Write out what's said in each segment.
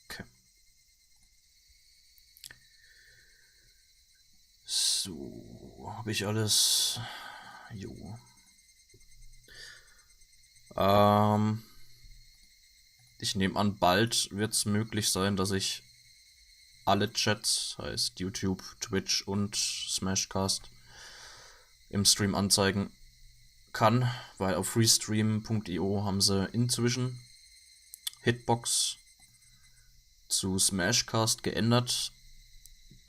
Okay. So, habe ich alles? Jo. Ich nehme an, bald wird es möglich sein, dass ich alle Chats, heißt YouTube, Twitch und Smashcast, im Stream anzeigen kann, weil auf freestream.io haben sie inzwischen Hitbox zu Smashcast geändert,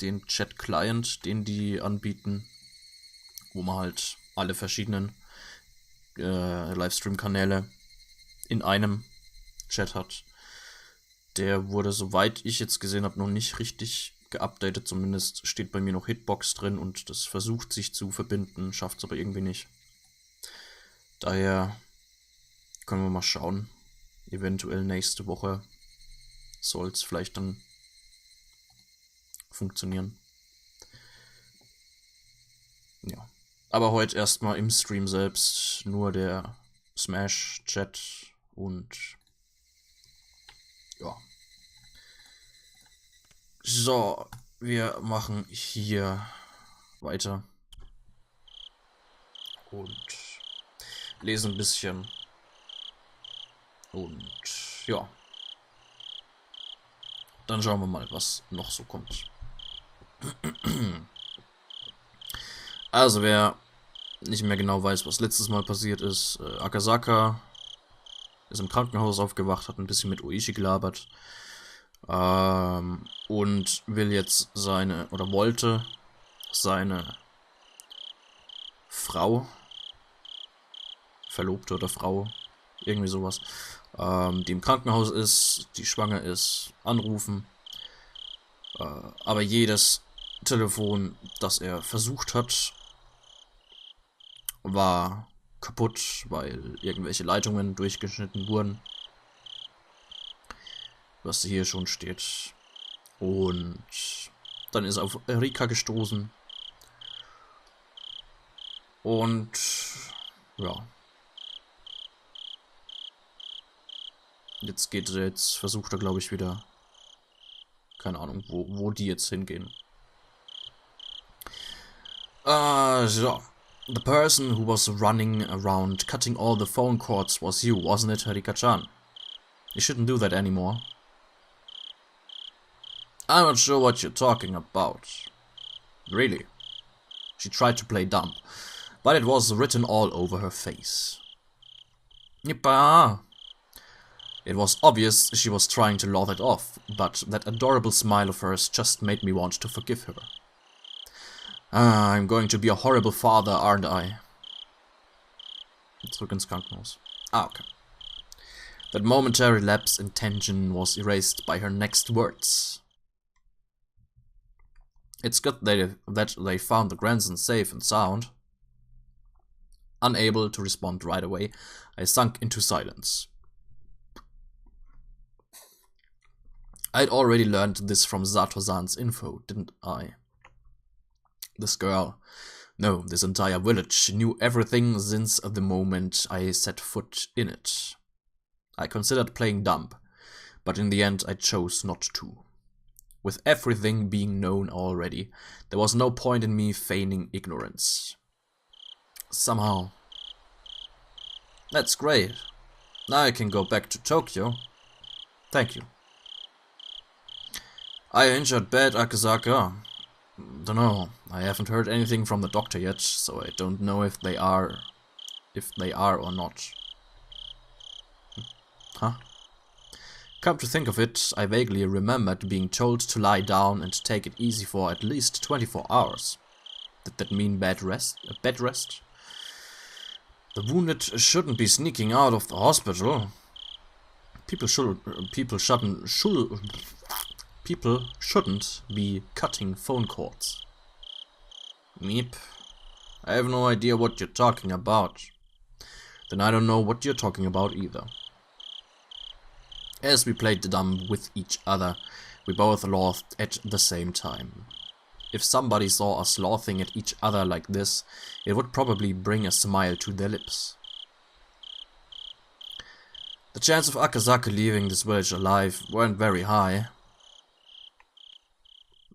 den Chat-Client, den die anbieten, wo man halt alle verschiedenen Livestream-Kanäle in einem Chat hat. Der wurde, soweit ich jetzt gesehen habe, noch nicht richtig geupdatet. Zumindest steht bei mir noch Hitbox drin und das versucht sich zu verbinden, schafft es aber irgendwie nicht. Daher können wir mal schauen. Eventuell nächste Woche soll es vielleicht dann funktionieren. Ja. Aber heute erstmal im Stream selbst nur der Smash-Chat und ja. So, wir machen hier weiter und lesen ein bisschen und ja. Dann schauen wir mal, was noch so kommt. Also, wer nicht mehr genau weiß, was letztes Mal passiert ist, Akasaka ist im Krankenhaus aufgewacht, hat ein bisschen mit Oishi gelabert und will jetzt wollte seine Frau, Verlobte oder Frau, irgendwie sowas, die im Krankenhaus ist, die schwanger ist, anrufen. Aber jedes Telefon, das er versucht hat, war kaputt, weil irgendwelche Leitungen durchgeschnitten wurden. Was hier schon steht. Und dann ist er auf Rika gestoßen. Und ja. Jetzt versucht er, glaube ich, wieder. Keine Ahnung, wo die jetzt hingehen. So. The person who was running around cutting all the phone cords was you, wasn't it, Rika-chan? You shouldn't do that anymore. I'm not sure what you're talking about. Really? She tried to play dumb, but it was written all over her face. Yippa! It was obvious she was trying to laugh it off, but that adorable smile of hers just made me want to forgive her. I'm going to be a horrible father, aren't I? Zurück ins Krankenhaus. Okay. That momentary lapse in tension was erased by her next words. It's good that they found the grandson safe and sound. Unable to respond right away, I sunk into silence. I'd already learned this from Sato-san's info, didn't I? This girl, no, this entire village, knew everything since the moment I set foot in it. I considered playing dumb, but in the end I chose not to. With everything being known already, there was no point in me feigning ignorance. Somehow. That's great. Now I can go back to Tokyo. Thank you. I injured bad, Akasaka. Dunno, I haven't heard anything from the doctor yet, so I don't know if they are or not. Huh? Come to think of it, I vaguely remembered being told to lie down and take it easy for at least 24 hours. Did that mean bed rest? The wounded shouldn't be sneaking out of the hospital. People shouldn't be cutting phone cords. Meep. I have no idea what you're talking about. Then I don't know what you're talking about either. As we played the dumb with each other, we both laughed at the same time. If somebody saw us laughing at each other like this, it would probably bring a smile to their lips. The chance of Akazaki leaving this village alive weren't very high.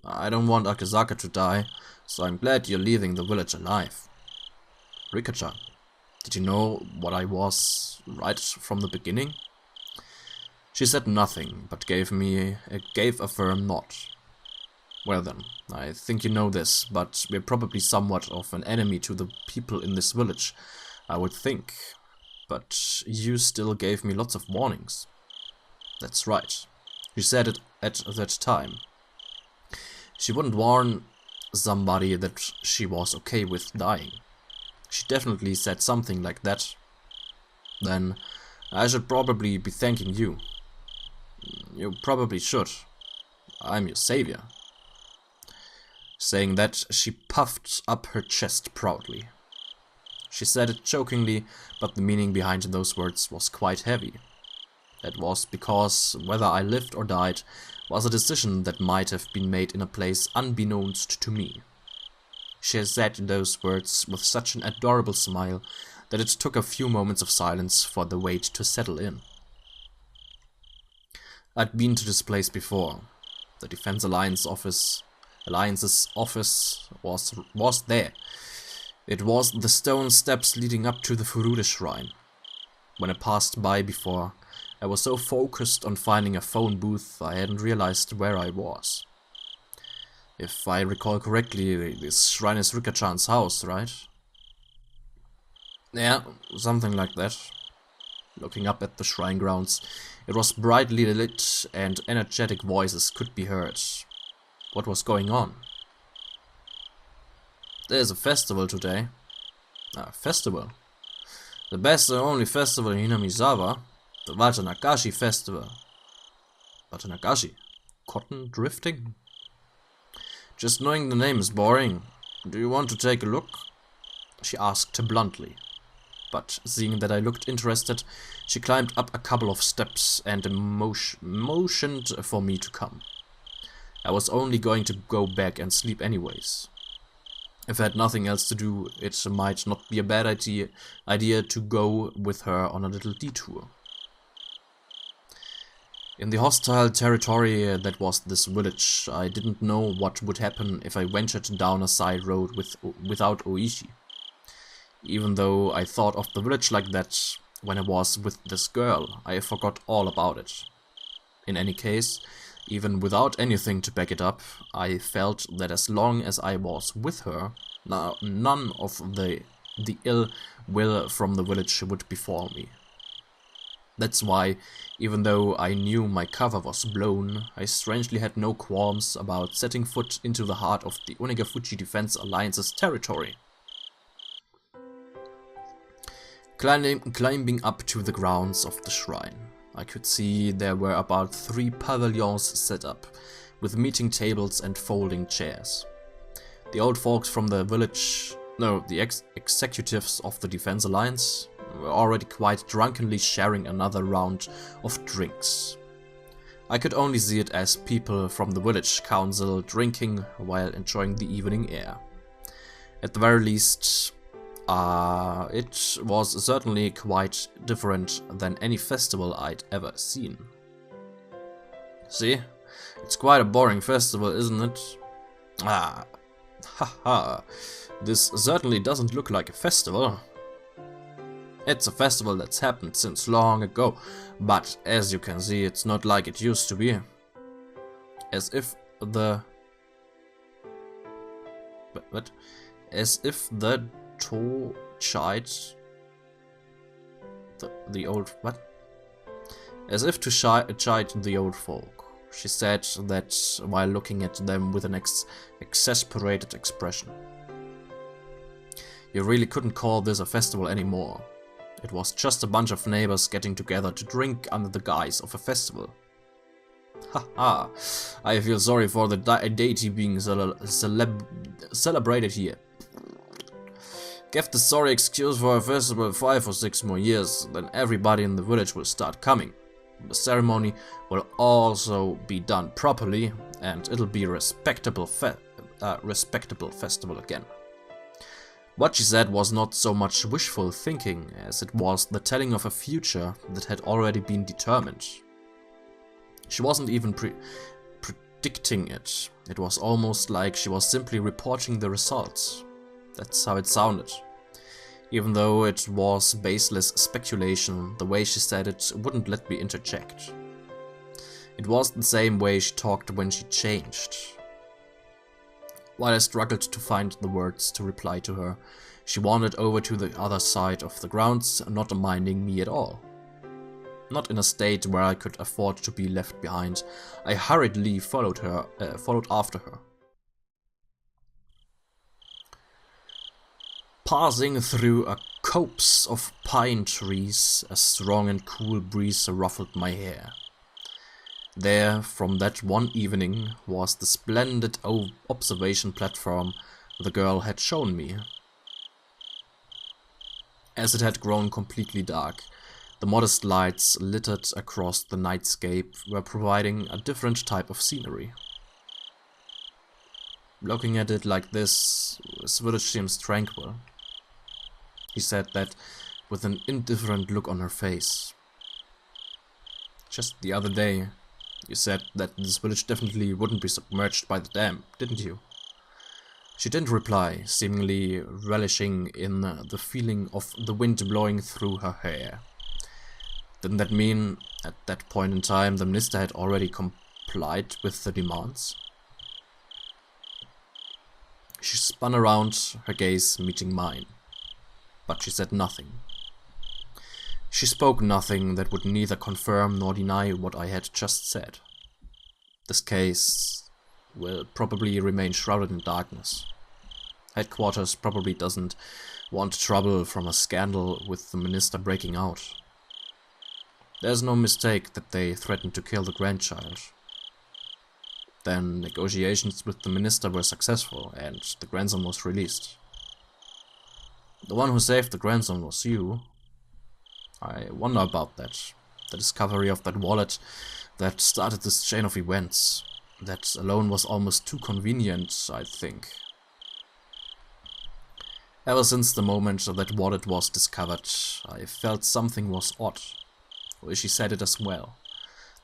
I don't want Akazaki to die, so I'm glad you're leaving the village alive. Rika-chan, did you know what I was right from the beginning? She said nothing, but gave a firm nod. Well then, I think you know this, but we're probably somewhat of an enemy to the people in this village, I would think. But you still gave me lots of warnings. That's right. You said it at that time. She wouldn't warn somebody that she was okay with dying. She definitely said something like that. Then I should probably be thanking you. You probably should. I'm your savior. Saying that, she puffed up her chest proudly. She said it jokingly, but the meaning behind those words was quite heavy. That was because whether I lived or died was a decision that might have been made in a place unbeknownst to me. She said those words with such an adorable smile that it took a few moments of silence for the weight to settle in. I'd been to this place before. The Defense Alliance's office was there. It was the stone steps leading up to the Furude Shrine. When I passed by before, I was so focused on finding a phone booth I hadn't realized where I was. If I recall correctly, this shrine is Rika-chan's house, right? Yeah, something like that. Looking up at the shrine grounds, it was brightly lit and energetic voices could be heard. What was going on? There's a festival today. A festival? The best and only festival in Hinamizawa, the Watanagashi festival. Watanagashi? Cotton drifting? Just knowing the name is boring. Do you want to take a look? She asked bluntly. But seeing that I looked interested, she climbed up a couple of steps and motioned for me to come. I was only going to go back and sleep anyways. If I had nothing else to do, it might not be a bad idea to go with her on a little detour. In the hostile territory that was this village, I didn't know what would happen if I ventured down a side road without Oishi. Even though I thought of the village like that when I was with this girl, I forgot all about it. In any case, even without anything to back it up, I felt that as long as I was with her, none of the ill will from the village would befall me. That's why, even though I knew my cover was blown, I strangely had no qualms about setting foot into the heart of the Onegafuchi Defense Alliance's territory. Climbing up to the grounds of the shrine, I could see there were about 3 pavilions set up, with meeting tables and folding chairs. The old folks from the village, the executives of the Defense Alliance, were already quite drunkenly sharing another round of drinks. I could only see it as people from the village council drinking while enjoying the evening air. At the very least, it was certainly quite different than any festival I'd ever seen. See? It's quite a boring festival, isn't it? Haha. This certainly doesn't look like a festival. It's a festival that's happened since long ago, but as you can see, it's not like it used to be. As if the As if to chide the old folk. She said that while looking at them with an exasperated expression. You really couldn't call this a festival anymore. It was just a bunch of neighbors getting together to drink under the guise of a festival. Haha, I feel sorry for the deity being celebrated here. Give the sorry excuse for a festival 5 or 6 more years, then everybody in the village will start coming. The ceremony will also be done properly, and it'll be a respectable festival again. What she said was not so much wishful thinking as it was the telling of a future that had already been determined. She wasn't even predicting it. It was almost like she was simply reporting the results. That's how it sounded. Even though it was baseless speculation, the way she said it wouldn't let me interject. It was the same way she talked when she changed. While I struggled to find the words to reply to her, she wandered over to the other side of the grounds, not minding me at all. Not in a state where I could afford to be left behind, I hurriedly followed after her. Passing through a copse of pine trees, a strong and cool breeze ruffled my hair. There, from that one evening, was the splendid observation platform the girl had shown me. As it had grown completely dark, the modest lights littered across the nightscape were providing a different type of scenery. Looking at it like this village seems tranquil. He said that with an indifferent look on her face. Just the other day, you said that this village definitely wouldn't be submerged by the dam, didn't you? She didn't reply, seemingly relishing in the feeling of the wind blowing through her hair. Didn't that mean, at that point in time, the minister had already complied with the demands? She spun around, her gaze meeting mine. But she said nothing. She spoke nothing that would neither confirm nor deny what I had just said. This case will probably remain shrouded in darkness. Headquarters probably doesn't want trouble from a scandal with the minister breaking out. There's no mistake that they threatened to kill the grandchild. Then negotiations with the minister were successful and the grandson was released. The one who saved the grandson was you. I wonder about that. The discovery of that wallet that started this chain of events. That alone was almost too convenient, I think. Ever since the moment that wallet was discovered, I felt something was odd. She said it as well.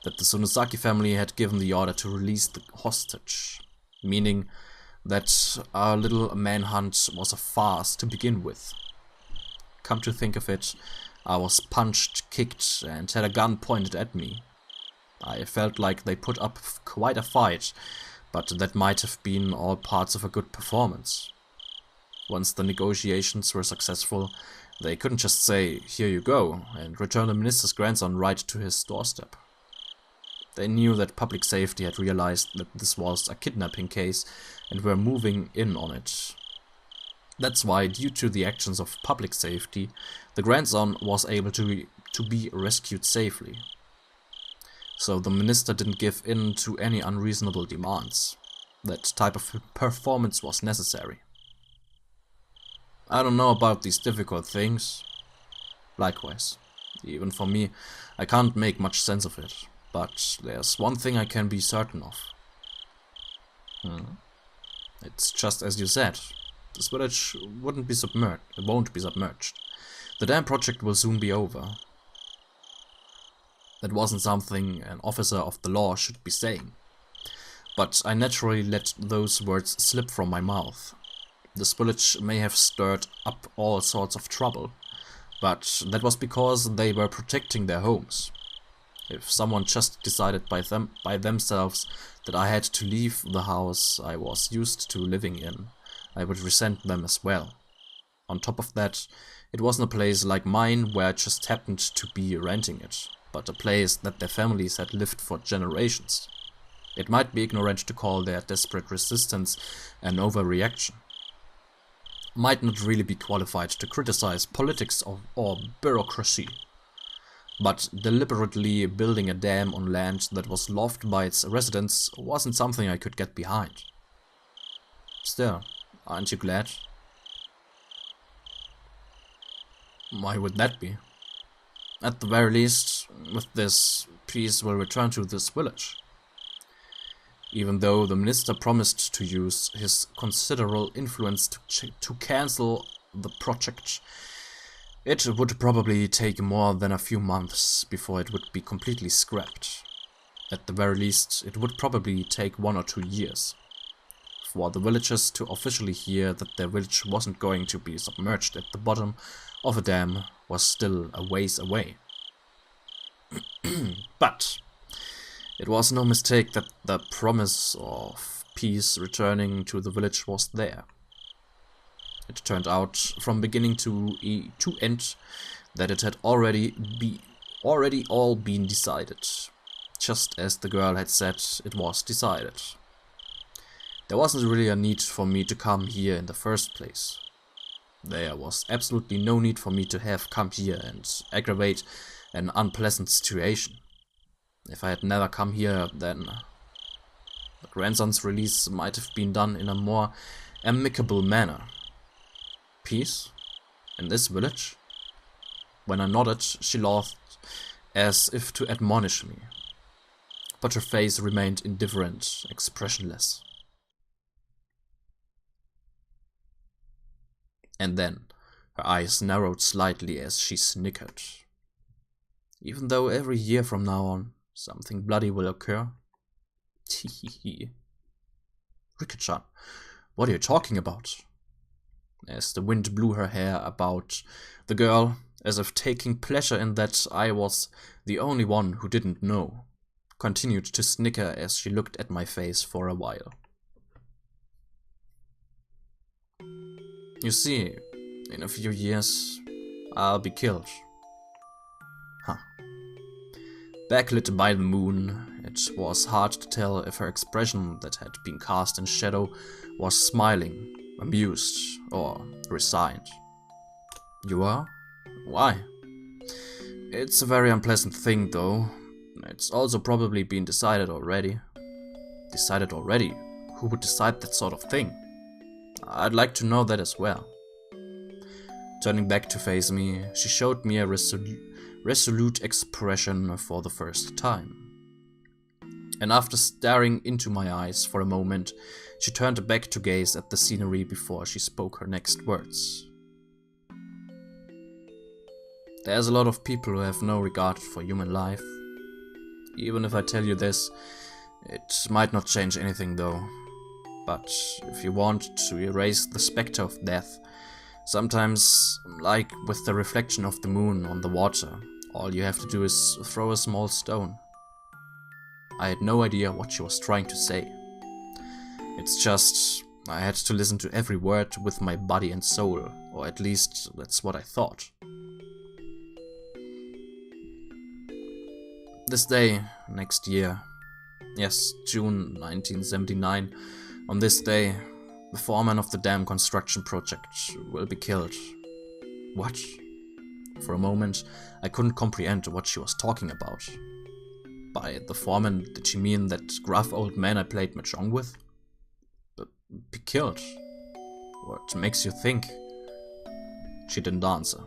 That the Tsunosaki family had given the order to release the hostage. Meaning that our little manhunt was a farce to begin with. Come to think of it, I was punched, kicked, and had a gun pointed at me. I felt like they put up quite a fight, but that might have been all parts of a good performance. Once the negotiations were successful, they couldn't just say, "Here you go," and return the minister's grandson right to his doorstep. They knew that public safety had realized that this was a kidnapping case and were moving in on it. That's why, due to the actions of public safety, the grandson was able to be rescued safely. So the minister didn't give in to any unreasonable demands. That type of performance was necessary. I don't know about these difficult things. Likewise, even for me, I can't make much sense of it. But there's one thing I can be certain of. It's just as you said. This village won't be submerged. The dam project will soon be over. That wasn't something an officer of the law should be saying. But I naturally let those words slip from my mouth. This village may have stirred up all sorts of trouble, but that was because they were protecting their homes. If someone just decided by themselves that I had to leave the house I was used to living in, I would resent them as well. On top of that, it wasn't a place like mine where I just happened to be renting it, but a place that their families had lived for generations. It might be ignorant to call their desperate resistance an overreaction. Might not really be qualified to criticize politics or bureaucracy. But deliberately building a dam on land that was loved by its residents wasn't something I could get behind. Still, aren't you glad? Why would that be? At the very least, with this, peace will return to this village. Even though the minister promised to use his considerable influence to cancel the project, it would probably take more than a few months before it would be completely scrapped. At the very least, it would probably take 1 or 2 years for the villagers to officially hear that their village wasn't going to be submerged at the bottom of a dam was still a ways away. But it was no mistake that the promise of peace returning to the village was there. It turned out from beginning to end that it had already all been decided, just as the girl had said it was decided. There wasn't really a need for me to come here in the first place. There was absolutely no need for me to have come here and aggravate an unpleasant situation. If I had never come here, then the grandson's release might have been done in a more amicable manner. Peace? In this village? When I nodded, she laughed as if to admonish me, but her face remained indifferent, expressionless. And then her eyes narrowed slightly as she snickered. Even though every year from now on, something bloody will occur? Teehee. Rika-chan, what are you talking about? As the wind blew her hair about, the girl, as if taking pleasure in that I was the only one who didn't know, continued to snicker as she looked at my face for a while. You see, in a few years, I'll be killed. Huh. Backlit by the moon, it was hard to tell if her expression that had been cast in shadow was smiling, amused, or resigned. You are? Why? It's a very unpleasant thing, though. It's also probably been decided already. Decided already? Who would decide that sort of thing? I'd like to know that as well. Turning back to face me, she showed me a resolute expression for the first time. And after staring into my eyes for a moment, she turned back to gaze at the scenery before she spoke her next words. There's a lot of people who have no regard for human life. Even if I tell you this, it might not change anything though. But if you want to erase the specter of death, sometimes, like with the reflection of the moon on the water, all you have to do is throw a small stone. I had no idea what she was trying to say. It's just, I had to listen to every word with my body and soul, or at least that's what I thought. This day, next year, yes, June 1979, on this day, the foreman of the dam construction project will be killed. What? For a moment, I couldn't comprehend what she was talking about. By the foreman, did she mean that gruff old man I played mahjong with? Be killed? What makes you think? She didn't answer,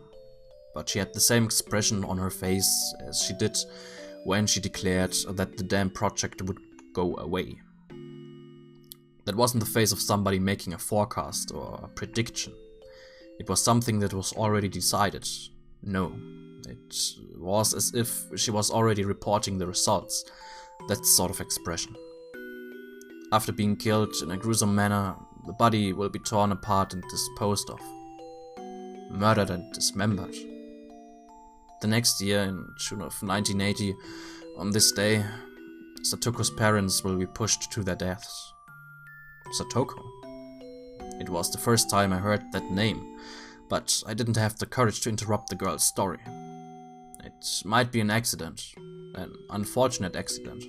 but she had the same expression on her face as she did when she declared that the dam project would go away. That wasn't the face of somebody making a forecast or a prediction. It was something that was already decided. No, it was as if she was already reporting the results. That sort of expression. After being killed in a gruesome manner, the body will be torn apart and disposed of. Murdered and dismembered. The next year, in June of 1980, on this day, Satoko's parents will be pushed to their deaths. Satoko. It was the first time I heard that name, but I didn't have the courage to interrupt the girl's story. It might be an accident, an unfortunate accident.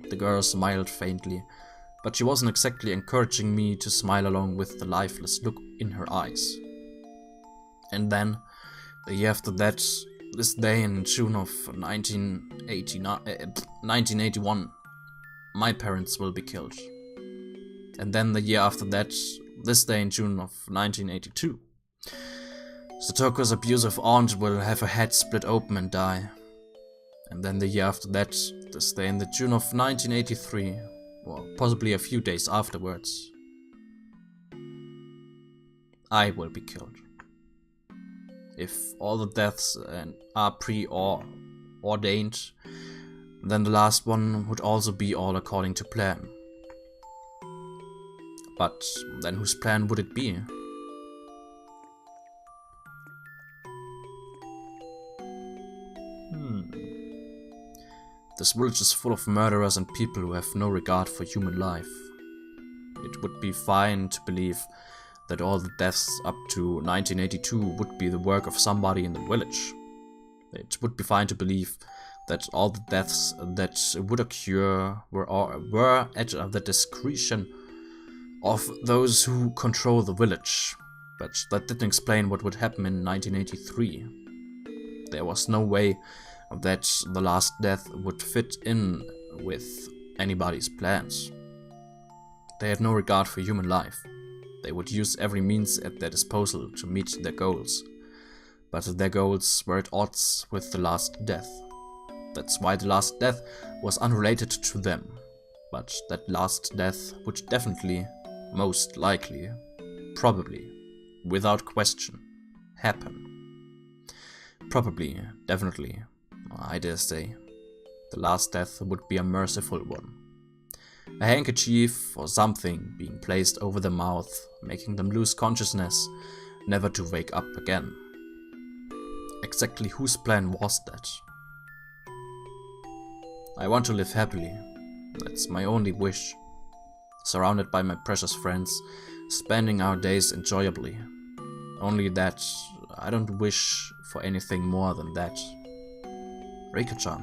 The girl smiled faintly, but she wasn't exactly encouraging me to smile along with the lifeless look in her eyes. And then, the year after that, this day in June of 1981, my parents will be killed. And then the year after that, this day in June of 1982, Satoko's abusive aunt will have her head split open and die. And then the year after that, this day in the June of 1983, or possibly a few days afterwards, I will be killed. If all the deaths are preordained, then the last one would also be all according to plan. But then whose plan would it be? This village is full of murderers and people who have no regard for human life. It would be fine to believe that all the deaths up to 1982 would be the work of somebody in the village. It would be fine to believe that all the deaths that would occur were at the discretion of those who control the village. But that didn't explain what would happen in 1983. There was no way that the last death would fit in with anybody's plans. They had no regard for human life. They would use every means at their disposal to meet their goals. But their goals were at odds with the last death. That's why the last death was unrelated to them. But that last death would definitely, most likely, probably, without question, happen. Probably, definitely, I dare say, the last death would be a merciful one. A handkerchief or something being placed over their mouth, making them lose consciousness, never to wake up again. Exactly whose plan was that? I want to live happily. That's my only wish. Surrounded by my precious friends, spending our days enjoyably. Only that, I don't wish for anything more than that. Rika-chan,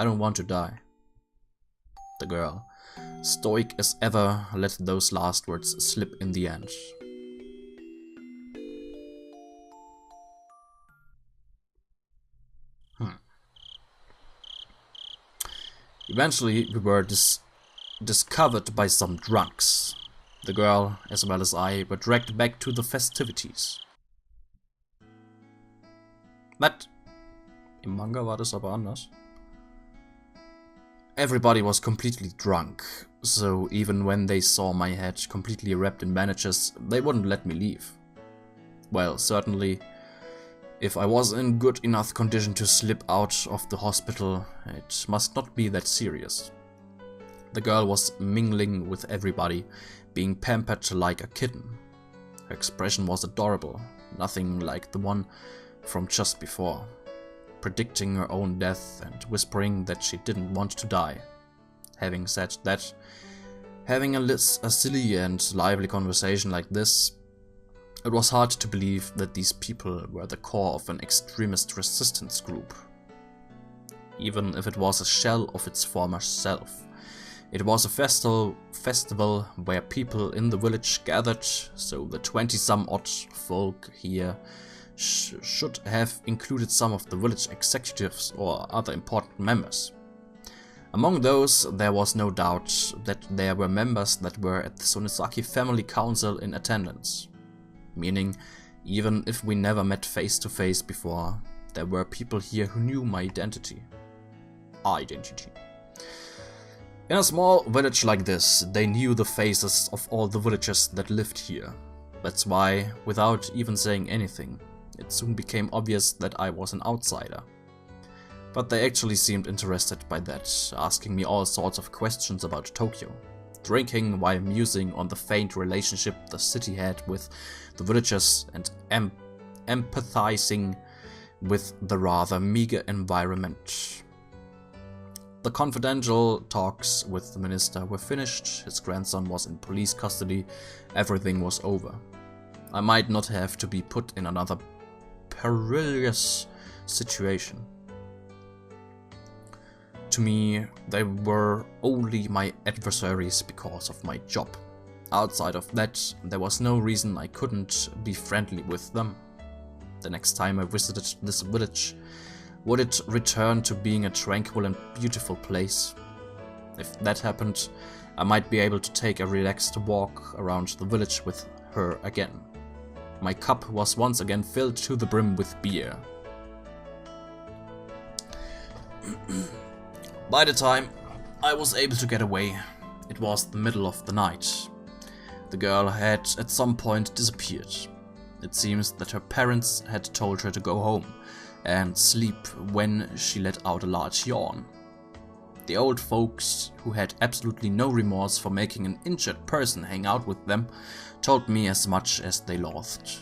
I don't want to die. The girl, stoic as ever, let those last words slip in the end. Eventually, we were discovered by some drunks. The girl, as well as I, were dragged back to the festivities. But im Manga war das aber anders. Everybody was completely drunk, so even when they saw my head completely wrapped in bandages, they wouldn't let me leave. Well, certainly, if I was in good enough condition to slip out of the hospital, it must not be that serious. The girl was mingling with everybody, being pampered like a kitten. Her expression was adorable, nothing like the one from just before, predicting her own death and whispering that she didn't want to die. Having said that, having a silly and lively conversation like this, it was hard to believe that these people were the core of an extremist resistance group. Even if it was a shell of its former self. It was a festival where people in the village gathered, so the 20-some-odd folk here should have included some of the village executives or other important members. Among those, there was no doubt that there were members that were at the Sonizaki Family Council in attendance. Meaning, even if we never met face to face before, there were people here who knew my identity. In a small village like this, they knew the faces of all the villagers that lived here. That's why, without even saying anything, it soon became obvious that I was an outsider. But they actually seemed interested by that, asking me all sorts of questions about Tokyo, drinking while musing on the faint relationship the city had with the villagers and empathizing with the rather meager environment. The confidential talks with the minister were finished, his grandson was in police custody, everything was over. I might not have to be put in another perilous situation. To me, they were only my adversaries because of my job. Outside of that, there was no reason I couldn't be friendly with them. The next time I visited this village, would it return to being a tranquil and beautiful place? If that happened, I might be able to take a relaxed walk around the village with her again. My cup was once again filled to the brim with beer. By the time I was able to get away, it was the middle of the night. The girl had at some point disappeared. It seems that her parents had told her to go home and sleep when she let out a large yawn. The old folks, who had absolutely no remorse for making an injured person hang out with them, told me as much as they loathed.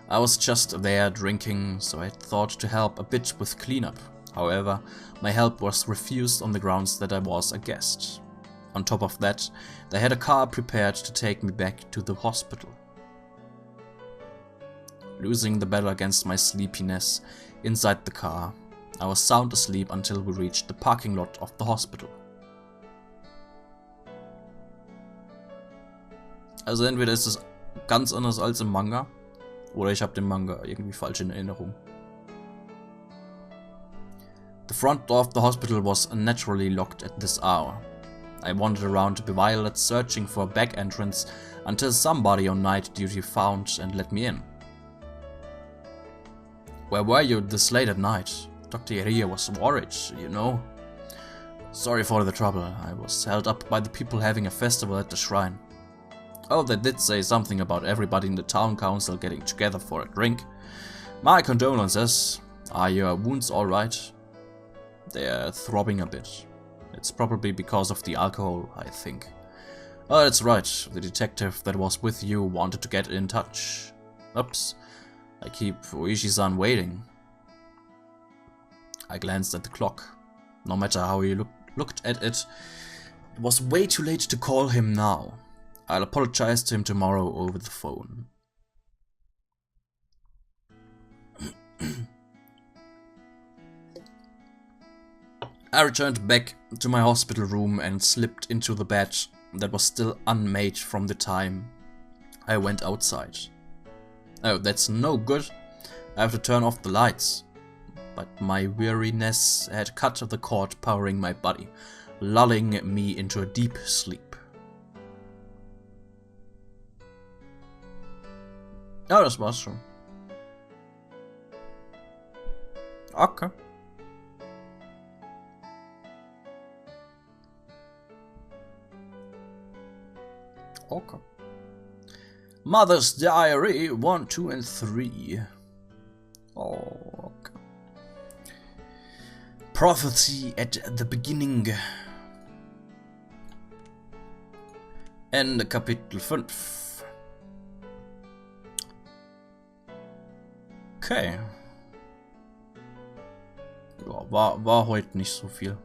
I was just there drinking, so I thought to help a bit with cleanup. However, my help was refused on the grounds that I was a guest. On top of that, they had a car prepared to take me back to the hospital. Losing the battle against my sleepiness inside the car, I was sound asleep until we reached the parking lot of the hospital. Also entweder ist es ganz anders als im Manga, oder ich habe den Manga irgendwie falsch in Erinnerung. The front door of the hospital was naturally locked at this hour. I wandered around bewildered, searching for a back entrance until somebody on night duty found and let me in. Where were you this late at night? Dr. Hier was worried, you know. Sorry for the trouble. I was held up by the people having a festival at the shrine. Oh, they did say something about everybody in the town council getting together for a drink. My condolences. Are your wounds alright? They're throbbing a bit. It's probably because of the alcohol, I think. Oh, that's right. The detective that was with you wanted to get in touch. Oops. I keep Uishi-san waiting. I glanced at the clock. No matter how he looked at it, it was way too late to call him now. I'll apologize to him tomorrow over the phone. I returned back to my hospital room and slipped into the bed that was still unmade from the time I went outside. Oh, that's no good. I have to turn off the lights. But my weariness had cut the cord powering my body, lulling me into a deep sleep. Ja, das war's schon. Okay. Okay. Mother's Diary 1, 2 and 3. Oh, okay. Prophecy at the beginning. Ende Kapitel 5. Okay. Ja, war heute nicht so viel.